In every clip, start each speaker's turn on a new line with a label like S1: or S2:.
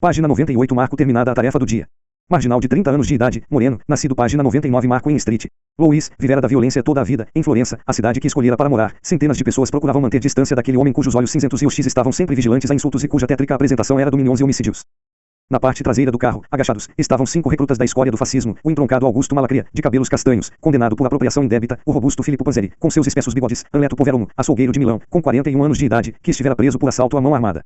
S1: Página 98 Marco terminada a tarefa do dia. Marginal de 30 anos de idade, moreno, nascido página 99 Marco em Street. Louis, vivera da violência toda a vida, em Florença, a cidade que escolhera para morar. Centenas de pessoas procuravam manter distância daquele homem cujos olhos cinzentos e os X estavam sempre vigilantes a insultos e cuja tétrica apresentação era dominions e homicídios. Na parte traseira do carro, agachados, estavam 5 recrutas da escória do fascismo, o entroncado Augusto Malacria, de cabelos castanhos, condenado por apropriação indébita, o robusto Filippo Panzeri, com seus espessos bigodes, Anleto Poveromo, açougueiro de Milão, com 41 anos de idade, que estivera preso por assalto à mão armada.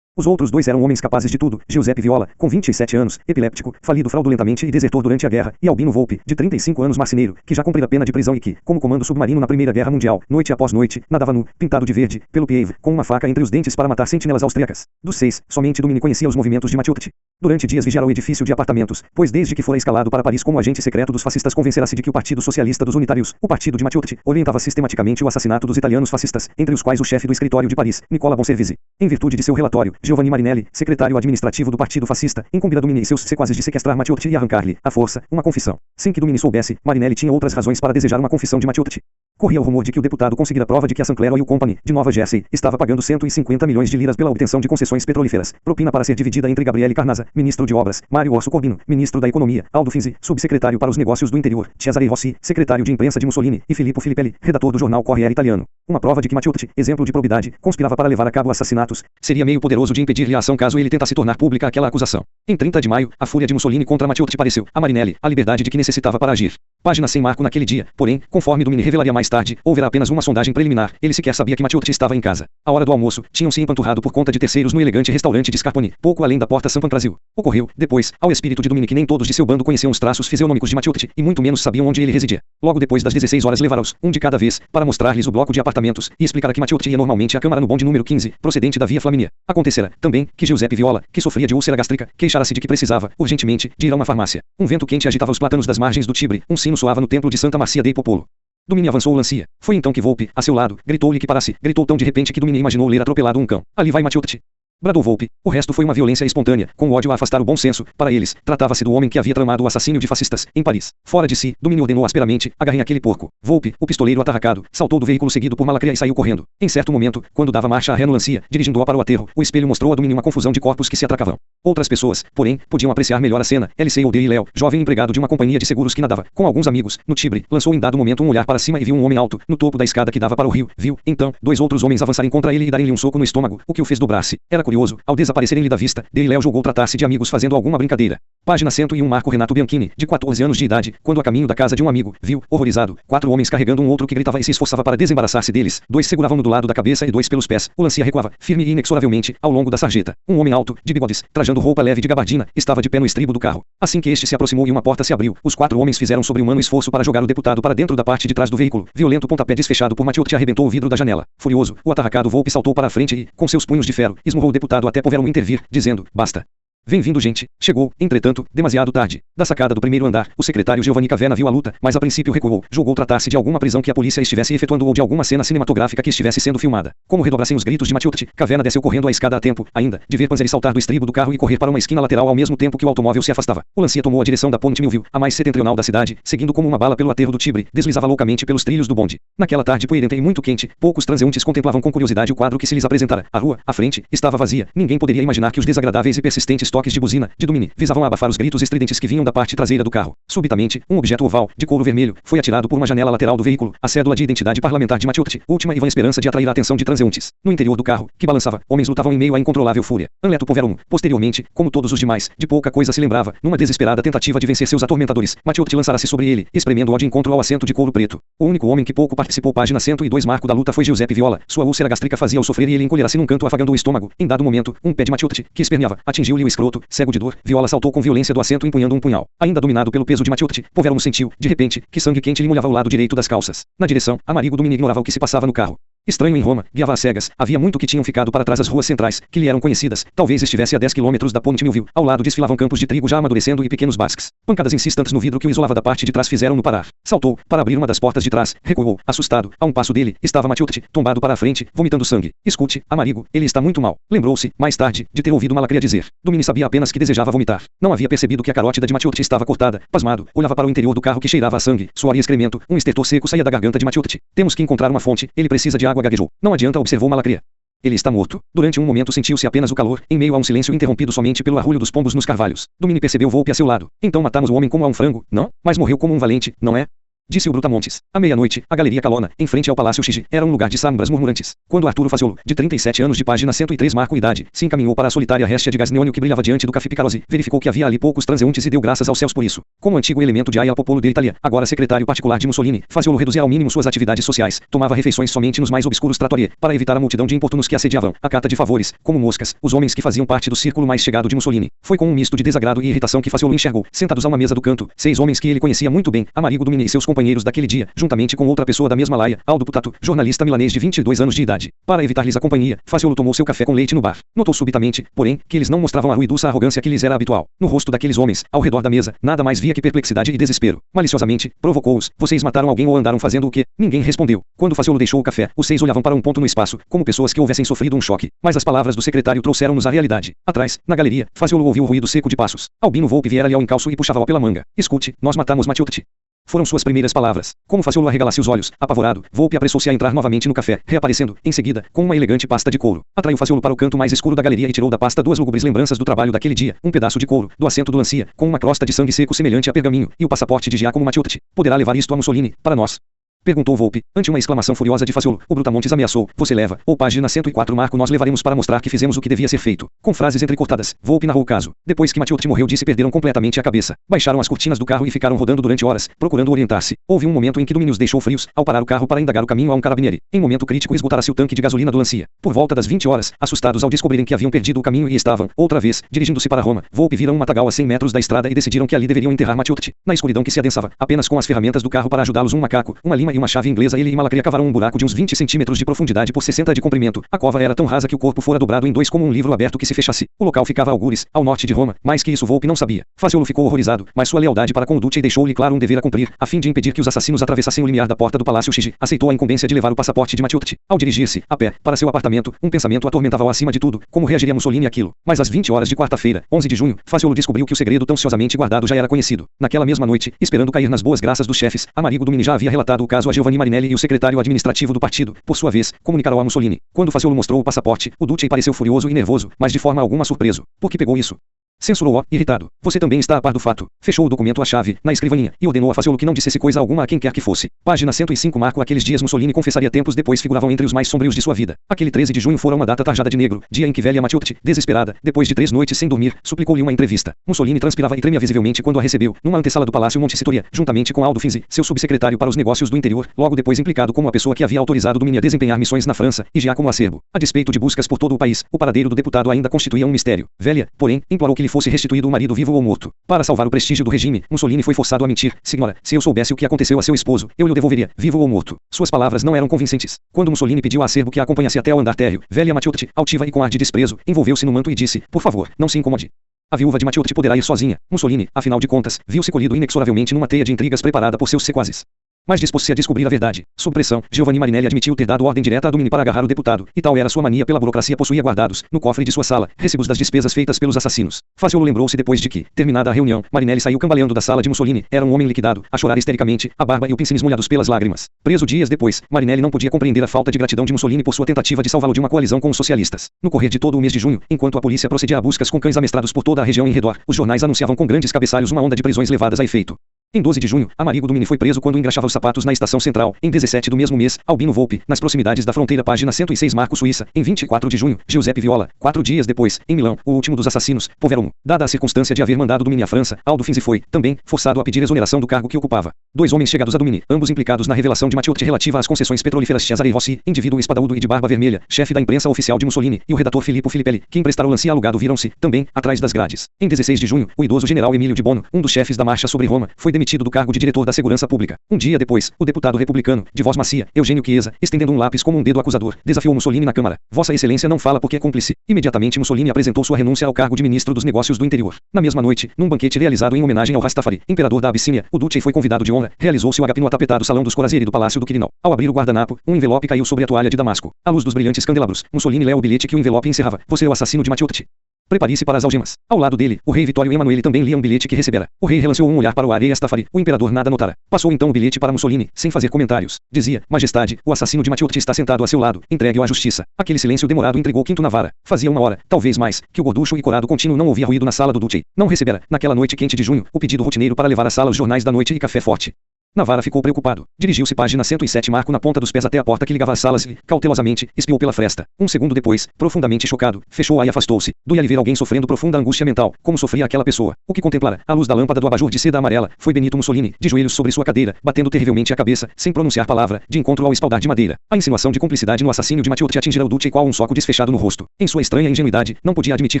S1: Os outros dois eram homens capazes de tudo, Giuseppe Viola, com 27 anos, epiléptico, falido fraudulentamente e desertor durante a guerra, e Albino Volpe, de 35 anos marceneiro, que já cumprira pena de prisão e que, como comando submarino na Primeira Guerra Mundial, noite após noite, nadava nu, pintado de verde, pelo Piave, com uma faca entre os dentes para matar sentinelas austríacas. Dos 6, somente Domini conhecia os movimentos de Maciutti. Durante dias vigiara o edifício de apartamentos, pois desde que fora escalado para Paris como agente secreto dos fascistas convencerá-se de que o Partido Socialista dos Unitários, o partido de Maciutti, orientava sistematicamente o assassinato dos italianos fascistas, entre os quais o chefe do escritório de Paris, Nicola Bonservisi. Em virtude de seu relatório, Giovanni Marinelli, secretário administrativo do Partido Fascista, incumbira Domini e seus sequazes de sequestrar Maciutti e arrancar-lhe, à força, uma confissão. Sem que Domini soubesse, Marinelli tinha outras razões para desejar uma confissão de Maciutti. Corria o rumor de que o deputado conseguira prova de que a Sinclair Oil Company, de Nova Jersey, estava pagando 150 milhões de liras pela obtenção de concessões petrolíferas, propina para ser dividida entre Gabriele Carnazza, ministro de Obras, Mário Orso Corbino, ministro da Economia, Aldo Finzi, subsecretário para os negócios do interior, Cesare Rossi, secretário de imprensa de Mussolini, e Filippo Filippelli, redator do jornal Corriere Italiano. Uma prova de que Maciutti, exemplo de probidade, conspirava para levar a cabo assassinatos, seria meio poderoso de impedir-lhe a ação caso ele tentasse tornar pública aquela acusação. Em 30 de maio, a fúria de Mussolini contra Maciutti pareceu, a Marinelli, a liberdade de que necessitava para agir. Página sem Marco naquele dia, porém, conforme Domini revelaria mais tarde, houverá apenas uma sondagem preliminar, ele sequer sabia que Maciutti estava em casa. À hora do almoço, tinham-se empanturrado por conta de terceiros no elegante restaurante de Scarponi, pouco além da porta San Pancrazio. Ocorreu, depois, ao espírito de Domini que nem todos de seu bando conheciam os traços fisionômicos de Maciutti, e muito menos sabiam onde ele residia. Logo depois das 16 horas levará-os, um de cada vez, para mostrar-lhes o bloco de apartamentos, e explicar que Maciutti ia normalmente à câmara no bonde número 15, procedente da Via Flaminia. Acontecerá, também, que Giuseppe Viola, que sofria de úlcera gástrica, queixara-se de que precisava, urgentemente, de ir a uma farmácia. Um vento quente agitava os plátanos das margens do Tibre, um sino soava no templo de Santa Marcia dei Popolo. Domini avançou o lancia. Foi então que Volpe, a seu lado, gritou-lhe que parasse. Gritou tão de repente que Domini imaginou ler atropelado um cão. Ali vai Maciutti! Bradou Volpe. O resto foi uma violência espontânea, com o ódio a afastar o bom senso. Para eles, tratava-se do homem que havia tramado o assassínio de fascistas, em Paris. Fora de si, Domini ordenou asperamente, agarrem aquele porco. Volpe, o pistoleiro atarracado, saltou do veículo seguido por Malacria e saiu correndo. Em certo momento, quando dava marcha a ré no lancia, dirigindo-a para o aterro, o espelho mostrou a Domini uma confusão de corpos que se atracavam. Outras pessoas, porém, podiam apreciar melhor a cena. L.C. e Léo, jovem empregado de uma companhia de seguros que nadava, com alguns amigos, no Tibre, lançou em dado momento um olhar para cima e viu um homem alto, no topo da escada que dava para o rio. Viu, então, dois outros homens avançarem contra ele e darem-lhe um soco no estômago, o que o fez dobrar-se. Era curioso, ao desaparecerem-lhe da vista, Léo julgou tratar-se de amigos fazendo alguma brincadeira. Página 101 Marco Renato Bianchini, de 14 anos de idade, quando a caminho da casa de um amigo, viu, horrorizado, 4 homens carregando um outro que gritava e se esforçava para desembaraçar-se deles. 2 seguravam-no do lado da cabeça e 2 pelos pés. O lancia recuava, firme e inexoravelmente, ao longo da sarjeta. Um homem alto, de bigodes, trajando roupa leve de gabardina, estava de pé no estribo do carro. Assim que este se aproximou e uma porta se abriu, os 4 homens fizeram sobre-humano esforço para jogar o deputado para dentro da parte de trás do veículo. Violento pontapé desfechado por Maciutti arrebentou o vidro da janela. Furioso, o atarracado Volpe saltou para a frente e, com seus punhos de ferro, esmurrou o deputado até Poveromo intervir, dizendo, basta. Vem vindo gente. Chegou, entretanto, demasiado tarde. Da sacada do primeiro andar, o secretário Giovanni Caverna viu a luta, mas a princípio recuou. Julgou tratar-se de alguma prisão que a polícia estivesse efetuando ou de alguma cena cinematográfica que estivesse sendo filmada. Como redobrassem os gritos de Maciutti, Caverna desceu correndo a escada a tempo, ainda, de ver Panzeri saltar do estribo do carro e correr para uma esquina lateral ao mesmo tempo que o automóvel se afastava. O lancia tomou a direção da Ponte Milville, a mais setentrional da cidade, seguindo como uma bala pelo aterro do Tibre, deslizava loucamente pelos trilhos do bonde. Naquela tarde poeirenta e muito quente, poucos transeuntes contemplavam com curiosidade o quadro que se lhes apresentara. A rua, à frente, estava vazia. Ninguém poderia imaginar que os desagradáveis e persistentes toques de buzina, de visavam abafar os gritos estridentes que vinham da parte traseira do carro. Subitamente, um objeto oval, de couro vermelho, foi atirado por uma janela lateral do veículo, a cédula de identidade parlamentar de Maciutti, última e vã esperança de atrair a atenção de transeuntes. No interior do carro, que balançava, homens lutavam em meio à incontrolável fúria. Anleto Poveromo, posteriormente, como todos os demais, de pouca coisa se lembrava, numa desesperada tentativa de vencer seus atormentadores, Maciutti lançara-se sobre ele, espremendo-o de encontro ao assento de couro preto. O único homem que pouco participou página 102 Marco da luta foi Giuseppe Viola. Sua úlcera gástrica fazia-o sofrer e ele encolhera-se num canto afagando o estômago. Em dado momento, um pé de Maciutti, que esperneava, atingiu-lhe o escroto. Cego de dor, Viola saltou com violência do assento empunhando um punhal. Ainda dominado pelo peso de Maciutti, Poveromo sentiu, de repente, que sangue quente lhe molhava o lado direito das calças. Na direção, Amerigo Domini ignorava o que se passava no carro. Estranho em Roma, guiava às cegas, havia muito que tinham ficado para trás as ruas centrais, que lhe eram conhecidas, talvez estivesse a 10 quilômetros da Ponte Milville, ao lado desfilavam campos de trigo já amadurecendo e pequenos basques. Pancadas insistentes no vidro que o isolava da parte de trás fizeram-no parar. Saltou, para abrir uma das portas de trás, recuou, assustado, a um passo dele, estava Maciutti, tombado para a frente, vomitando sangue. Escute, Amerigo, ele está muito mal. Lembrou-se, mais tarde, de ter ouvido Malacria dizer. Domini sabia apenas que desejava vomitar. Não havia percebido que a carótida de Maciutti estava cortada. Pasmado, olhava para o interior do carro que cheirava a sangue, suor e excremento, um estertor seco saía da garganta de Maciutti. Temos que encontrar uma fonte, ele precisa de água, gaguejou. Não adianta, observou Malacria. Ele está morto. Durante um momento sentiu-se apenas o calor, em meio a um silêncio interrompido somente pelo arrulho dos pombos nos carvalhos. Domini percebeu Volpe a seu lado. Então matamos o homem como a um frango, não? Mas morreu como um valente, não é? Disse o Brutamontes. À meia-noite, a Galeria Calona, em frente ao Palácio Xigi, era um lugar de sambras murmurantes. Quando Arturo Faziolo, de 37 anos de página 103 marco idade, se encaminhou para a solitária réstia de gás neônio que brilhava diante do Café Picarozzi, verificou que havia ali poucos transeuntes e deu graças aos céus por isso. Como antigo elemento de Aia Popolo de Itália, agora secretário particular de Mussolini, Faziolo reduzia ao mínimo suas atividades sociais, tomava refeições somente nos mais obscuros trattorie, para evitar a multidão de importunos que assediavam, a cata de favores, como moscas, os homens que faziam parte do círculo mais chegado de Mussolini. Foi com um misto de desagrado e irritação que Faziolo enxergou, sentados a uma mesa do canto, 6 homens que ele conhecia muito bem, Amerigo Domini e seus companheiros daquele dia, juntamente com outra pessoa da mesma laia, Aldo Putato, jornalista milanês de 22 anos de idade. Para evitar-lhes a companhia, Faziolo tomou seu café com leite no bar. Notou subitamente, porém, que eles não mostravam a ruidosa arrogância que lhes era habitual. No rosto daqueles homens, ao redor da mesa, nada mais via que perplexidade e desespero. Maliciosamente, provocou-os. Vocês mataram alguém ou andaram fazendo o quê? Ninguém respondeu. Quando Faziolo deixou o café, os 6 olhavam para um ponto no espaço, como pessoas que houvessem sofrido um choque. Mas as palavras do secretário trouxeram-nos a realidade. Atrás, na galeria, Faziolo ouviu o ruído seco de passos. Albino Volpe viera-lhe ao encalço e puxava-o pela manga. Escute, nós matamos Matiotti. Foram suas primeiras palavras. Como Faziolo arregalasse os olhos, apavorado, Volpe apressou-se a entrar novamente no café, reaparecendo, em seguida, com uma elegante pasta de couro. Atraiu Faziolo para o canto mais escuro da galeria e tirou da pasta 2 lúgubres lembranças do trabalho daquele dia, um pedaço de couro, do assento do Lancia, com uma crosta de sangue seco semelhante a pergaminho, e o passaporte de Giacomo Matiotti. Poderá levar isto a Mussolini, para nós? Perguntou Volpe, ante uma exclamação furiosa de Faziolo. O Brutamontes ameaçou. Você leva, ou página 104 marco nós levaremos para mostrar que fizemos o que devia ser feito. Com frases entrecortadas, Volpe narrou o caso. Depois que Matiotti morreu disse perderam completamente a cabeça. Baixaram as cortinas do carro e ficaram rodando durante horas, procurando orientar-se. Houve um momento em que Domini os deixou frios, ao parar o carro para indagar o caminho a um carabinieri. Em momento crítico esgotara-se o tanque de gasolina do Lancia. Por volta das 20 horas, assustados ao descobrirem que haviam perdido o caminho e estavam, outra vez, dirigindo-se para Roma, Volpe viram um matagal a 100 metros da estrada e decidiram que ali deveriam enterrar Matiotti. Na escuridão que se adensava, apenas com as ferramentas do carro para ajudá-los um macaco, uma lima e uma chave inglesa ele e Malacria cavaram um buraco de uns 20 centímetros de profundidade por 60 de comprimento. A cova era tão rasa que o corpo fora dobrado em 2 como um livro aberto que se fechasse. O local ficava a algures, ao norte de Roma, mais que isso Volpe não sabia. Faziolo ficou horrorizado, mas sua lealdade para com o Duce deixou-lhe claro um dever a cumprir, a fim de impedir que os assassinos atravessassem o limiar da porta do Palácio Xigi. Aceitou a incumbência de levar o passaporte de Matiotti. Ao dirigir-se, a pé, para seu apartamento, um pensamento atormentava-o acima de tudo, como reagiria Mussolini àquilo. Mas às 20 horas de quarta-feira, 11 de junho, Faziolo descobriu que o segredo tão ciosamente guardado já era conhecido. Naquela mesma noite, esperando cair nas boas graças dos chefes, Amerigo Domini já havia relatado o caso a Giovanni Marinelli e o secretário administrativo do partido, por sua vez, comunicaram a Mussolini. Quando Faziolo mostrou o passaporte, o Duce pareceu furioso e nervoso, mas de forma alguma surpreso. Por que pegou isso? Censurou-o, irritado. Você também está a par do fato. Fechou o documento à chave, na escrivaninha, e ordenou a Faziolo que não dissesse coisa alguma a quem quer que fosse. Página 105 marco aqueles dias Mussolini confessaria tempos depois figuravam entre os mais sombrios de sua vida. Aquele 13 de junho fora uma data tarjada de negro, dia em que velha Matiotti, desesperada, depois de 3 noites sem dormir, suplicou-lhe uma entrevista. Mussolini transpirava e tremia visivelmente quando a recebeu, numa antessala do Palácio Montecitoria, juntamente com Aldo Finzi, seu subsecretário para os negócios do interior, logo depois implicado como a pessoa que havia autorizado Domini a desempenhar missões na França, e Giacomo Acerbo. A despeito de buscas por todo o país, o paradeiro do deputado ainda constituía um mistério. Velha, porém, implorou que lhe fosse restituído o marido vivo ou morto. Para salvar o prestígio do regime, Mussolini foi forçado a mentir. Senhora, se eu soubesse o que aconteceu a seu esposo, eu lhe o devolveria, vivo ou morto. Suas palavras não eram convincentes. Quando Mussolini pediu a Acerbo que a acompanhasse até ao andar térreo, velha Matiotti, altiva e com ar de desprezo, envolveu-se no manto e disse, por favor, não se incomode. A viúva de Matiotti poderá ir sozinha. Mussolini, afinal de contas, viu-se colhido inexoravelmente numa teia de intrigas preparada por seus sequazes. Mas dispôs-se a descobrir a verdade. Sob pressão, Giovanni Marinelli admitiu ter dado ordem direta a Domini para agarrar o deputado, e tal era sua mania pela burocracia possuía guardados, no cofre de sua sala, recibos das despesas feitas pelos assassinos. Faziolo lembrou-se depois de que, terminada a reunião, Marinelli saiu cambaleando da sala de Mussolini, era um homem liquidado, a chorar histericamente, a barba e o pince-nez molhados pelas lágrimas. Preso dias depois, Marinelli não podia compreender a falta de gratidão de Mussolini por sua tentativa de salvá-lo de uma coalizão com os socialistas. No correr de todo o mês de junho, enquanto a polícia procedia a buscas com cães amestrados por toda a região em redor, os jornais anunciavam com grandes cabeçalhos uma onda de prisões levadas a efeito. Em 12 de junho, Amerigo Domini foi preso quando engraxava os sapatos na estação central. Em 17 do mesmo mês, Albino Volpe, nas proximidades da fronteira página 106 marco Suíça. Em 24 de junho, Giuseppe Viola. 4 dias depois, em Milão, o último dos assassinos, Poveromo. Dada a circunstância de haver mandado Domini à França, Aldo Finzi foi, também, forçado a pedir exoneração do cargo que ocupava. 2 homens chegados a Domini, ambos implicados na revelação de Matiotti relativa às concessões petrolíferas Cesare Rossi, indivíduo espadaúdo e de barba vermelha, chefe da imprensa oficial de Mussolini, e o redator Filippo Filippelli, que emprestaram o Lancia alugado viram-se, também, atrás das grades. Em 16 de junho, o idoso general Emílio de Bono, um dos chefes da marcha sobre Roma, foi demitido do cargo de diretor da Segurança Pública. Um dia depois, o deputado republicano, de voz macia, Eugênio Chiesa, estendendo um lápis como um dedo acusador, desafiou Mussolini na Câmara. Vossa Excelência não fala porque é cúmplice. Imediatamente Mussolini apresentou sua renúncia ao cargo de ministro dos Negócios do Interior. Na mesma noite, num banquete realizado em homenagem ao Rastafari, imperador da Abissínia, o Duce foi convidado de honra. Realizou-se o agape no atapetado salão dos Corazieri do Palácio do Quirinal. Ao abrir o guardanapo, um envelope caiu sobre a toalha de damasco. À luz dos brilhantes candelabros, Mussolini leu o bilhete que o envelope encerrava. Você é o assassino de Matiotti. Prepare-se para as algemas. Ao lado dele, o rei Vitório Emanuele também lia um bilhete que recebera. O rei relanceou um olhar para o ar e Astafari. O imperador nada notara. Passou então o bilhete para Mussolini, sem fazer comentários. Dizia: Majestade, o assassino de Matiotti está sentado a seu lado. Entregue-o à justiça. Aquele silêncio demorado intrigou Quinto Navarra. Fazia uma hora, talvez mais, que o gorducho e corado contínuo não ouvia ruído na sala do Duce. Não recebera, naquela noite quente de junho, o pedido rotineiro para levar à sala os jornais da noite e café forte. Navarra ficou preocupado. Dirigiu-se página 107 marco na ponta dos pés até a porta que ligava às salas e, cautelosamente, espiou pela fresta. Um segundo depois, profundamente chocado, fechou-a e afastou-se. Doía-lhe ver alguém sofrendo profunda angústia mental, como sofria aquela pessoa. O que contemplara, à luz da lâmpada do abajur de seda amarela, foi Benito Mussolini, de joelhos sobre sua cadeira, batendo terrivelmente a cabeça, sem pronunciar palavra, de encontro ao espaldar de madeira. A insinuação de cumplicidade no assassínio de Matiotti atingira o Duce qual um soco desfechado no rosto. Em sua estranha ingenuidade, não podia admitir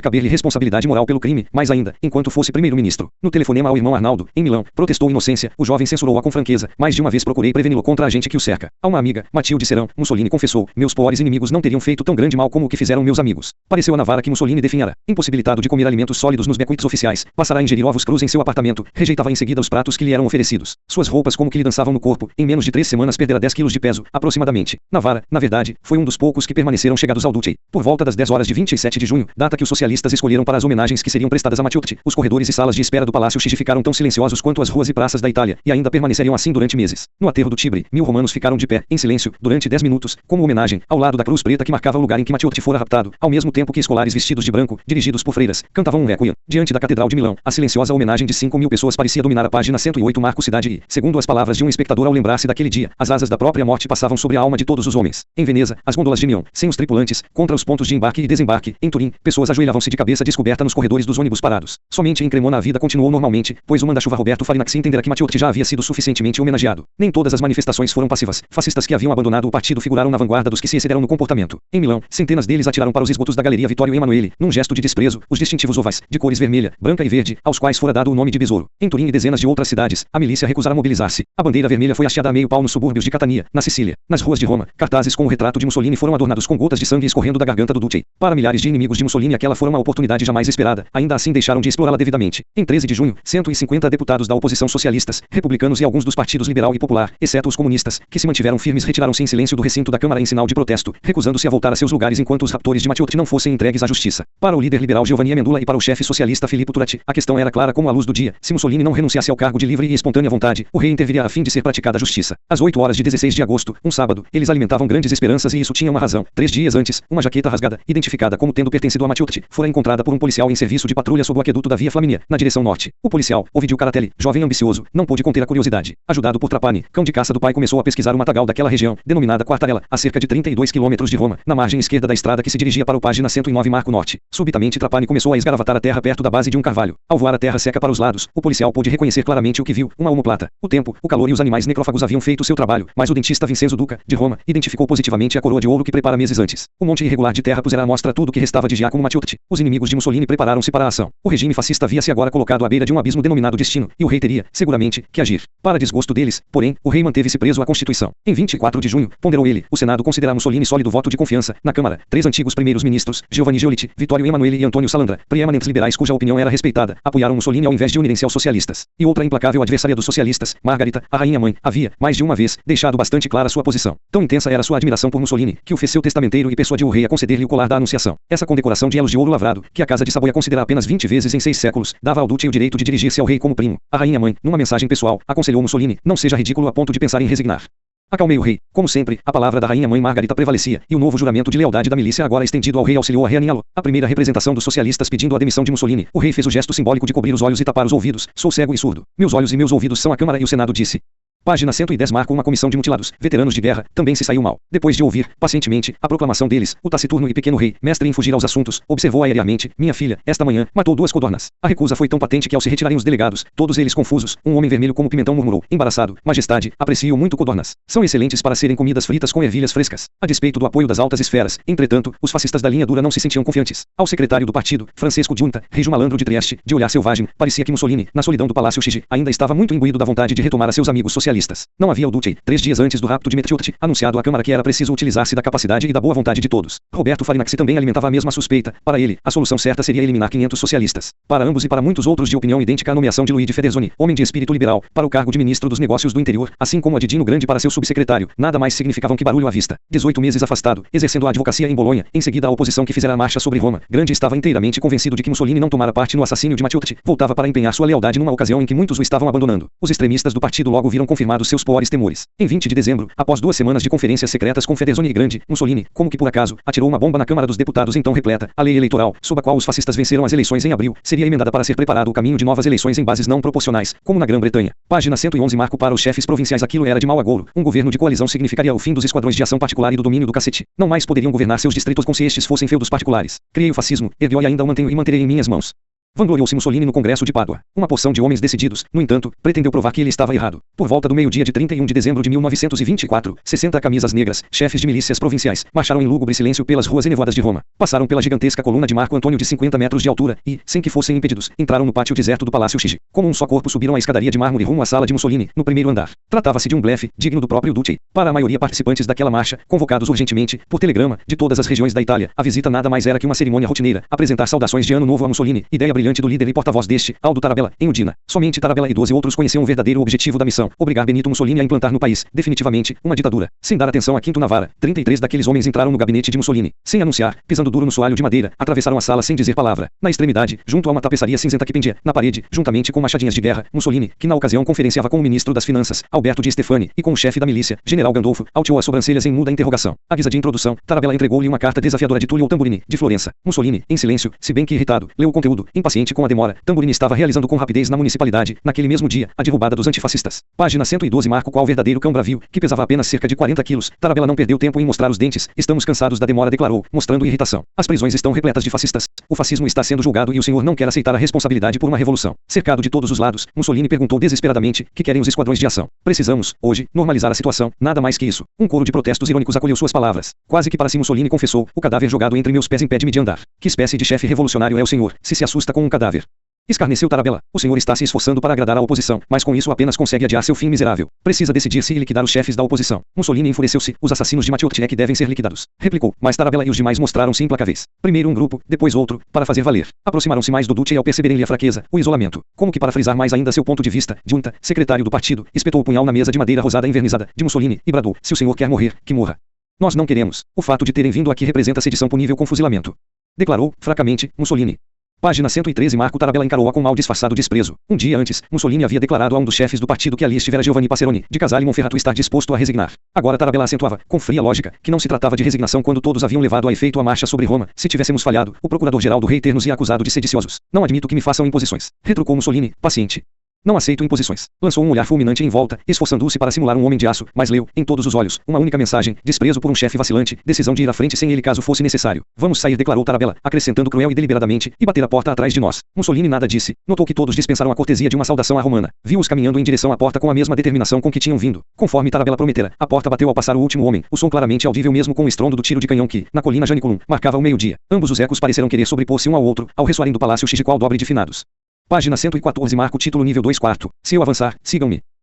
S1: caber-lhe responsabilidade moral pelo crime, mais ainda, enquanto fosse primeiro-ministro. No telefonema ao irmão Arnaldo, em Milão, protestou inocência. O jovem censurou-a com franqueza. Mais de uma vez procurei preveni-lo contra a gente que o cerca. A uma amiga, Matilde Serão, Mussolini confessou: meus pobres inimigos não teriam feito tão grande mal como o que fizeram meus amigos. Pareceu a Navarra que Mussolini definhara. Impossibilitado de comer alimentos sólidos nos bequetes oficiais, passará a ingerir ovos crus em seu apartamento. Rejeitava em seguida os pratos que lhe eram oferecidos. Suas roupas como que lhe dançavam no corpo. Em menos de 3 semanas perdera 10 quilos de peso, aproximadamente. Navarra, na verdade, foi um dos poucos que permaneceram chegados ao Duce. Por volta das 10 horas de 27 de junho, data que os socialistas escolheram para as homenagens que seriam prestadas a Matiotti, os corredores e salas de espera do Palácio Chigi ficaram tão silenciosos quanto as ruas e praças da Itália, e ainda permaneceriam assim durante meses. No aterro do Tibre, 1000 romanos ficaram de pé, em silêncio, durante 10 minutos, como homenagem, ao lado da cruz preta que marcava o lugar em que Matiotti fora raptado, ao mesmo tempo que escolares vestidos de branco, dirigidos por freiras, cantavam um requiem. Diante da Catedral de Milão, a silenciosa homenagem de 5.000 pessoas parecia dominar a página 108 marco cidade e, segundo as palavras de um espectador ao lembrar-se daquele dia, as asas da própria morte passavam sobre a alma de todos os homens. Em Veneza, as gôndolas gemiam, sem os tripulantes, contra os pontos de embarque e desembarque. Em Turim, pessoas ajoelhavam-se de cabeça descoberta nos corredores dos ônibus parados. Somente em Cremona a vida continuou normalmente, pois o manda-chuva Roberto Farinax entendera que Matiotti já havia sido suficientemente homenageado. Nem todas as manifestações foram passivas. Fascistas que haviam abandonado o partido figuraram na vanguarda dos que se excederam no comportamento. Em Milão, centenas deles atiraram para os esgotos da Galeria Vitório Emanuele, num gesto de desprezo, os distintivos ovais, de cores vermelha, branca e verde, aos quais fora dado o nome de besouro. Em Turim e dezenas de outras cidades, a milícia recusara mobilizar-se. A bandeira vermelha foi hasteada a meio pau nos subúrbios de Catania, na Sicília. Nas ruas de Roma, cartazes com o retrato de Mussolini foram adornados com gotas de sangue escorrendo da garganta do Duce. Para milhares de inimigos de Mussolini aquela fora uma oportunidade jamais esperada, ainda assim deixaram de explorá-la devidamente. Em 13 de junho, 150 deputados da oposição socialistas, republicanos e alguns dos partidos liberal e popular, exceto os comunistas, que se mantiveram firmes, retiraram-se em silêncio do recinto da Câmara em sinal de protesto, recusando-se a voltar a seus lugares enquanto os raptores de Matiotti não fossem entregues à justiça. Para o líder liberal Giovanni Amendola e para o chefe socialista Filippo Turati, a questão era clara como a luz do dia. Se Mussolini não renunciasse ao cargo de livre e espontânea vontade, o rei interviria a fim de ser praticada a justiça. Às 8 horas de 16 de agosto, um sábado, eles alimentavam grandes esperanças e isso tinha uma razão. 3 dias antes, uma jaqueta rasgada, identificada como tendo pertencido a Matiotti, fora encontrada por um policial em serviço de patrulha sob o aqueduto da Via Flaminia, na direção norte. O policial, Ovidio Caratelli, jovem ambicioso, não pôde conter a curiosidade. Ajudado por Trapani, cão de caça do pai, começou a pesquisar o matagal daquela região, denominada Quartarella, a cerca de 32 quilômetros de Roma, na margem esquerda da estrada que se dirigia para o página 109 marco norte. Subitamente Trapani começou a esgaravatar a terra perto da base de um carvalho. Ao voar a terra seca para os lados, o policial pôde reconhecer claramente o que viu, uma omoplata. O tempo, o calor e os animais necrófagos haviam feito seu trabalho, mas o dentista Vincenzo Duca, de Roma, identificou positivamente a coroa de ouro que prepara meses antes. O monte irregular de terra pusera à mostra tudo o que restava de Giacomo Matiotti. Os inimigos de Mussolini prepararam-se para a ação. O regime fascista via-se agora colocado à beira de um abismo denominado destino, e o rei teria, seguramente, que agir. Para desgosto deles, porém, o rei manteve-se preso à Constituição. Em 24 de junho, ponderou ele, o Senado considera Mussolini sólido voto de confiança. Na Câmara, 3 antigos primeiros ministros, Giovanni Giolitti, Vittorio Emanuele e Antônio Salandra, preeminentes liberais cuja opinião era respeitada, apoiaram Mussolini ao invés de unirem-se aos socialistas. E outra implacável adversária dos socialistas, Margarita, a rainha-mãe, havia, mais de uma vez, deixado bastante clara sua posição. Tão intensa era sua admiração por Mussolini, que o fez seu testamenteiro e persuadiu o rei a conceder-lhe o colar da Anunciação. Essa condecoração de elos de ouro lavrado, que a Casa de Saboia considera apenas 20 vezes em 6 séculos, dava ao Duce o direito de dirigir-se ao rei como primo. A rainha-mãe, numa mensagem pessoal, aconselhou Mussolini, não seja ridículo a ponto de pensar em resignar. Acalmei o rei. Como sempre, a palavra da rainha-mãe Margarita prevalecia, e o novo juramento de lealdade da milícia agora estendido ao rei auxiliou a reaninhá-lo. A primeira representação dos socialistas pedindo a demissão de Mussolini. O rei fez o gesto simbólico de cobrir os olhos e tapar os ouvidos. Sou cego e surdo. Meus olhos e meus ouvidos são a Câmara e o Senado, disse. Página 110 marca uma comissão de mutilados, veteranos de guerra, também se saiu mal. Depois de ouvir, pacientemente, a proclamação deles, o taciturno e pequeno rei, mestre em fugir aos assuntos, observou aéreamente: minha filha, esta manhã, matou 2 codornas. A recusa foi tão patente que ao se retirarem os delegados, todos eles confusos, um homem vermelho como pimentão murmurou, embaraçado: majestade, aprecio muito codornas. São excelentes para serem comidas fritas com ervilhas frescas. A despeito do apoio das altas esferas, entretanto, os fascistas da linha dura não se sentiam confiantes. Ao secretário do partido, Francesco Giunta, rijo malandro de Trieste, de olhar selvagem, parecia que Mussolini, na solidão do Palácio Chigi, ainda estava muito imbuído da vontade de retomar a seus amigos socialistas. socialistas. Não havia o Duce, 3 dias antes do rapto de Metiote, anunciado à Câmara que era preciso utilizar-se da capacidade e da boa vontade de todos. Roberto Farinax também alimentava a mesma suspeita. Para ele, a solução certa seria eliminar 500 socialistas. Para ambos e para muitos outros de opinião idêntica, a nomeação de Luigi Federzoni, homem de espírito liberal, para o cargo de ministro dos Negócios do Interior, assim como a de Dino Grande para seu subsecretário, nada mais significavam que barulho à vista. 18 meses afastado, exercendo a advocacia em Bolonha, em seguida a oposição que fizera a marcha sobre Roma, Grande estava inteiramente convencido de que Mussolini não tomara parte no assassínio de Mattioli, voltava para empenhar sua lealdade numa ocasião em que muitos o estavam abandonando. Os extremistas do partido logo viram confirmados seus piores temores. Em 20 de dezembro, após 2 semanas de conferências secretas com Federzoni e Grande, Mussolini, como que por acaso, atirou uma bomba na Câmara dos Deputados então repleta. A lei eleitoral, sob a qual os fascistas venceram as eleições em abril, seria emendada para ser preparado o caminho de novas eleições em bases não proporcionais, como na Grã-Bretanha. Página 111. Marco para os chefes provinciais. Aquilo era de mau agouro. Um governo de coalizão significaria o fim dos esquadrões de ação particular e do domínio do cacete. Não mais poderiam governar seus distritos como se estes fossem feudos particulares. Criei o fascismo, ergueu e ainda o mantenho e manterei em minhas mãos. Vangloriou-se Mussolini no Congresso de Pádua. Uma porção de homens decididos, no entanto, pretendeu provar que ele estava errado. Por volta do meio-dia de 31 de dezembro de 1924, 60 camisas negras, chefes de milícias provinciais, marcharam em lúgubre silêncio pelas ruas enevoadas de Roma. Passaram pela gigantesca coluna de Marco Antônio de 50 metros de altura e, sem que fossem impedidos, entraram no pátio deserto do Palácio Chigi. Como um só corpo subiram a escadaria de mármore rumo à sala de Mussolini, no primeiro andar. Tratava-se de um blefe, digno do próprio Duce. Para a maioria participantes daquela marcha, convocados urgentemente, por telegrama, de todas as regiões da Itália, a visita nada mais era que uma cerimônia rotineira, apresentar saudações de ano novo a Mussolini, ideia brilhante do líder e porta-voz deste, Aldo Tarabella, em Udina. Somente Tarabella e 12 outros conheciam o verdadeiro objetivo da missão, obrigar Benito Mussolini a implantar no país, definitivamente, uma ditadura. Sem dar atenção a Quinto Navarra, 33 daqueles homens entraram no gabinete de Mussolini. Sem anunciar, pisando duro no soalho de madeira, atravessaram a sala sem dizer palavra. Na extremidade, junto a uma tapeçaria cinzenta que pendia, na parede, juntamente com machadinhas de guerra, Mussolini, que na ocasião conferenciava com o ministro das Finanças, Alberto Di Stefani, e com o chefe da milícia, General Gandolfo, alteou as sobrancelhas em muda interrogação. À guisa de introdução, Tarabella entregou-lhe uma carta desafiadora de Tullio Tamburini, de Florença. Mussolini, em silêncio, se bem que irritado, leu o conteúdo, impaciente com a demora. Tamburini estava realizando com rapidez na municipalidade, naquele mesmo dia, a derrubada dos antifascistas. Página 112. Marco qual verdadeiro cão bravio, que pesava apenas cerca de 40 quilos. Tarabella não perdeu tempo em mostrar os dentes. Estamos cansados da demora, declarou, mostrando irritação. As prisões estão repletas de fascistas. O fascismo está sendo julgado e o senhor não quer aceitar a responsabilidade por uma revolução. Cercado de todos os lados, Mussolini perguntou desesperadamente: que querem os esquadrões de ação? Precisamos, hoje, normalizar a situação, nada mais que isso. Um coro de protestos irônicos acolheu suas palavras. Quase que para si Mussolini confessou: o cadáver jogado entre meus pés impede-me de andar. Que espécie de chefe revolucionário é o senhor, se assusta com um cadáver? Escarneceu Tarabella. O senhor está se esforçando para agradar a oposição, mas com isso apenas consegue adiar seu fim miserável. Precisa decidir-se e liquidar os chefes da oposição. Mussolini enfureceu-se. Os assassinos de Mattioli é que devem ser liquidados. Replicou, mas Tarabella e os demais mostraram-se implacáveis. Primeiro um grupo, depois outro, para fazer valer. Aproximaram-se mais do Duce ao perceberem-lhe a fraqueza, o isolamento. Como que para frisar mais ainda seu ponto de vista, Giunta, secretário do partido, espetou o punhal na mesa de madeira rosada envernizada, de Mussolini, e bradou: se o senhor quer morrer, que morra. Nós não queremos. O fato de terem vindo aqui representa sedição punível com fuzilamento. Declarou, fracamente, Mussolini. Página 113. Marco Tarabella encarou-a com mal disfarçado desprezo. Um dia antes, Mussolini havia declarado a um dos chefes do partido que ali estivera Giovanni Passeroni, de Casale Monferrato, estar disposto a resignar. Agora Tarabella acentuava, com fria lógica, que não se tratava de resignação quando todos haviam levado a efeito a marcha sobre Roma. Se tivéssemos falhado, o procurador-geral do rei ter-nos-ia acusado de sediciosos. Não admito que me façam imposições. Retrucou Mussolini, paciente. Não aceito imposições. Lançou um olhar fulminante em volta, esforçando-se para simular um homem de aço, mas leu, em todos os olhos, uma única mensagem: desprezo por um chefe vacilante, decisão de ir à frente sem ele caso fosse necessário. Vamos sair, declarou Tarabella, acrescentando cruel e deliberadamente, e bater a porta atrás de nós. Mussolini nada disse. Notou que todos dispensaram a cortesia de uma saudação à romana. Viu-os caminhando em direção à porta com a mesma determinação com que tinham vindo. Conforme Tarabella prometera, a porta bateu ao passar o último homem, o som claramente audível mesmo com o estrondo do tiro de canhão que, na colina Janiculum, marcava o meio-dia. Ambos os ecos pareceram querer sobrepor-se um ao outro, ao ressoarem do palácio Chigi qual dobre de finados. Página 114. Marco título nível 2/4. Se eu avançar, sigam-me.